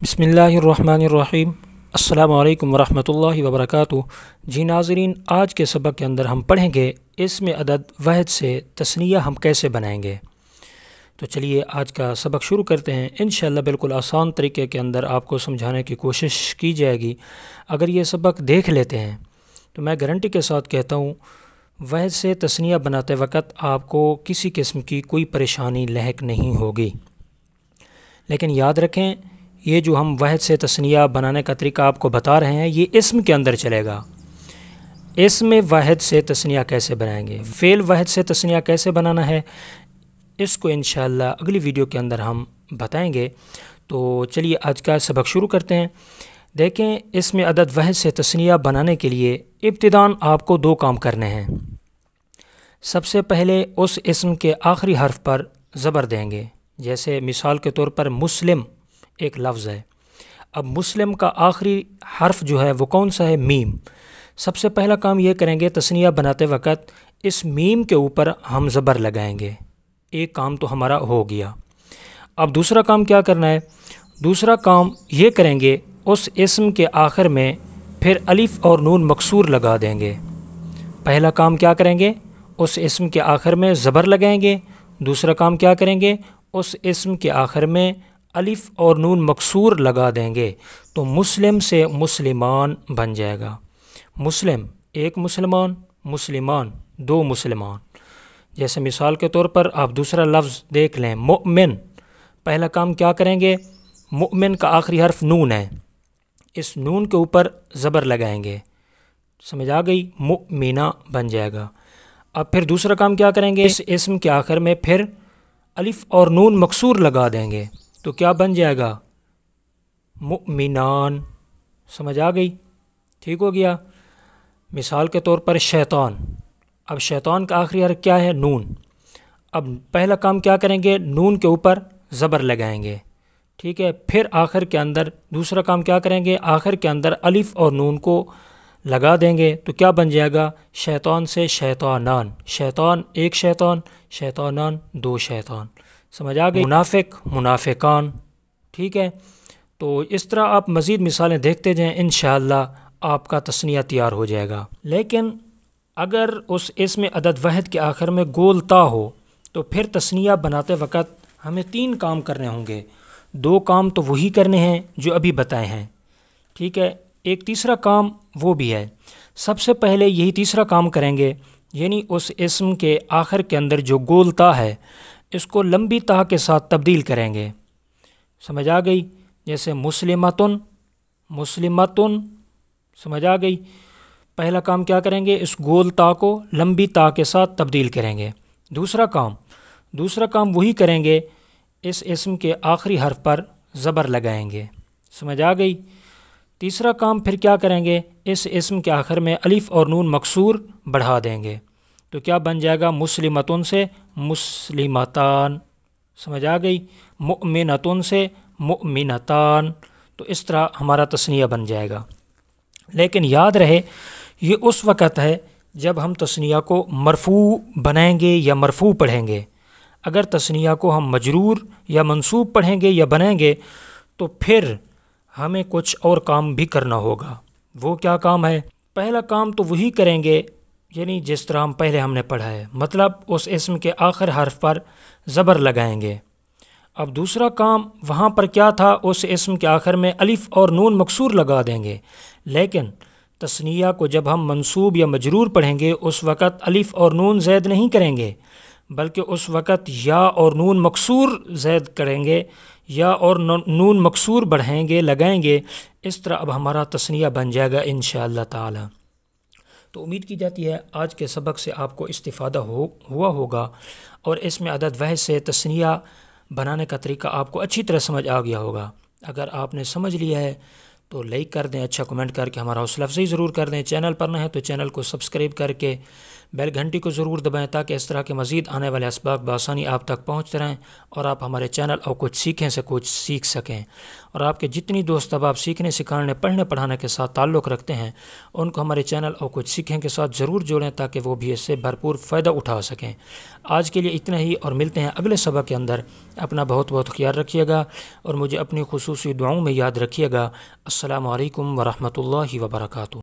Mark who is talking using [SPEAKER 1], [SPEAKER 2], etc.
[SPEAKER 1] बिस्मिल्लाहिर्रहमानिर्रहीम। अस्सलामु अलैकुम वरहमतुल्लाहि वबरकातुहू। जी नाज़रीन, आज के सबक के अंदर हम पढ़ेंगे इसमें अदद वहद से तस्निया हम कैसे बनाएंगे। तो चलिए आज का सबक शुरू करते हैं। इंशाअल्लाह बिल्कुल आसान तरीके के अंदर आपको समझाने की कोशिश की जाएगी। अगर ये सबक देख लेते हैं तो मैं गारंटी के साथ कहता हूँ वहद से तस्निया बनाते वक़्त आपको किसी किस्म की कोई परेशानी लाहिक नहीं होगी। लेकिन याद रखें, ये जो हम वहद से तस्निया बनाने का तरीका आपको बता रहे हैं ये इस्म के अंदर चलेगा। इसमें वहद से तस्निया कैसे बनाएंगे, फ़ेल वहद से तस्निया कैसे बनाना है, इसको इंशाअल्लाह अगली वीडियो के अंदर हम बताएंगे। तो चलिए आज का सबक शुरू करते हैं। देखें, इसमें अदद वहद से तस्निया बनाने के लिए इब्तिदान आपको दो काम करने हैं। सबसे पहले उस इस्म के आखिरी हर्फ पर ज़बर देंगे। जैसे मिसाल के तौर पर मुस्लिम एक लफ्ज़ है। अब मुस्लिम का आखिरी हर्फ जो है वो कौन सा है? मीम। सबसे पहला काम ये करेंगे, तस्निया बनाते वक़्त इस मीम के ऊपर हम ज़बर लगाएंगे। एक काम तो हमारा हो गया। अब दूसरा काम क्या करना है? दूसरा काम ये करेंगे, उस इस्म के आखिर में फिर अलिफ़ और नून मकसूर लगा देंगे। पहला काम क्या करेंगे? उस इस्म के आखिर में ज़बर लगाएंगे। दूसरा काम क्या करेंगे? उस इस्म के आखिर में अलिफ़ और नून मकसूर लगा देंगे। तो मुस्लिम से मुस्लिमान बन जाएगा। मुस्लिम एक मुसलमान, मुस्लिमान दो मुसलमान। जैसे मिसाल के तौर पर आप दूसरा लफ्ज़ देख लें, मुअमिन। पहला काम क्या करेंगे? मुअमिन का आखिरी हर्फ नून है, इस नून के ऊपर ज़बर लगाएंगे। समझ आ गई? मुअमिना बन जाएगा। अब फिर दूसरा काम क्या करेंगे? इस इस्म के आखिर में फिर अलिफ़ और नून मकसूर लगा देंगे। तो क्या बन जाएगा? मुअमिनान। समझ आ गई? ठीक हो गया। मिसाल के तौर पर शैतान। अब शैतान का आखिरी हर्फ क्या है? नून। अब पहला काम क्या करेंगे? नून के ऊपर ज़बर लगाएंगे। ठीक है। फिर आखिर के अंदर दूसरा काम क्या करेंगे? आखिर के अंदर अलिफ़ और नून को लगा देंगे। तो क्या बन जाएगा? शैतान से शैतानान। शैतान एक शैतान, शैतानान दो शैतान। समझ आ गई? मुनाफिक मुनाफिकान। ठीक है। तो इस तरह आप मज़ीद मिसालें देखते जाएं, इंशाअल्लाह आपका तस्निया तैयार हो जाएगा। लेकिन अगर उस इसमें अदद वहद के आखिर में गोल ता हो तो फिर तस्निया बनाते वक़्त हमें तीन काम करने होंगे। दो काम तो वही करने हैं जो अभी बताए हैं। ठीक है। एक तीसरा काम वो भी है। सबसे पहले यही तीसरा काम करेंगे, यानी उस इस्म के आखिर के अंदर जो गोल ता है इसको लंबी ता के साथ तब्दील करेंगे। समझ आ गई? जैसे मुस्लिमतुन, मुस्लिमतुन। समझ आ गई? पहला काम क्या करेंगे? इस गोल ता को लंबी ता के साथ तब्दील करेंगे। दूसरा काम वही करेंगे, इस इस्म के आखिरी हर्फ पर ज़बर लगाएंगे। समझ आ गई? तीसरा काम फिर क्या करेंगे? इस इस्म के आखिर में अलिफ़ और नून मकसूर बढ़ा देंगे। तो क्या बन जाएगा? मुस्लिमतुन से मुस्लिमतान। समझ आ गई? मुअमिनतुन से मुअमिनतान। तो इस तरह हमारा तस्निया बन जाएगा। लेकिन याद रहे, ये उस वक़्त है जब हम तस्निया को मरफ़ू बनाएंगे या मरफ़ू पढ़ेंगे। अगर तस्निया को हम मजरूर या मंसूब पढ़ेंगे या बनाएंगे तो फिर हमें कुछ और काम भी करना होगा। वो क्या काम है? पहला काम तो वही करेंगे, यानी जिस तरह हम पहले हमने पढ़ा है, मतलब उस इस्म के आखिर हर्फ पर ज़बर लगाएंगे। अब दूसरा काम वहाँ पर क्या था? उस इस्म के आखिर में अलिफ़ और नून मकसूर लगा देंगे। लेकिन तस्निया को जब हम मंसूब या मजरूर पढ़ेंगे उस वक़्त अलिफ़ और नून ज़ैद नहीं करेंगे, बल्कि उस वक़्त या और नून मकसूर ज़ैद करेंगे, या और नून मकसूर बढ़ाएंगे, लगाएंगे। इस तरह अब हमारा तस्निया बन जाएगा इंशाअल्लाह ताला। तो उम्मीद की जाती है आज के सबक से आपको इस्तिफ़ादा हुआ होगा और इसमें अदद वहद से तस्निया बनाने का तरीका आपको अच्छी तरह समझ आ गया होगा। अगर आपने समझ लिया है तो लाइक कर दें, अच्छा कमेंट करके हमारा हौसला अफजाई ज़रूर कर दें। चैनल पर न है तो चैनल को सब्सक्राइब करके بیل گھنٹی کو ضرور دبائیں تاکہ اس طرح کے مزید آنے والے اسباق بآسانی آپ تک پہنچتے رہیں اور آپ ہمارے چینل اور کچھ سیکھیں سے کچھ سیکھ سکیں۔ اور آپ کے جتنی دوست اب آپ سیکھنے سکھانے پڑھنے پڑھانے کے ساتھ تعلق رکھتے ہیں ان کو ہمارے چینل اور کچھ سیکھیں کے ساتھ ضرور جوڑیں تاکہ وہ بھی اس سے بھرپور فائدہ اٹھا سکیں۔ آج کے لیے اتنا ہی، اور ملتے ہیں اگلے سبق کے اندر۔ اپنا بہت بہت خیال رکھیے گا اور مجھے اپنی خصوصی دعاؤں میں یاد رکھیے گا۔ السلام علیکم ورحمۃ اللہ وبرکاتہ۔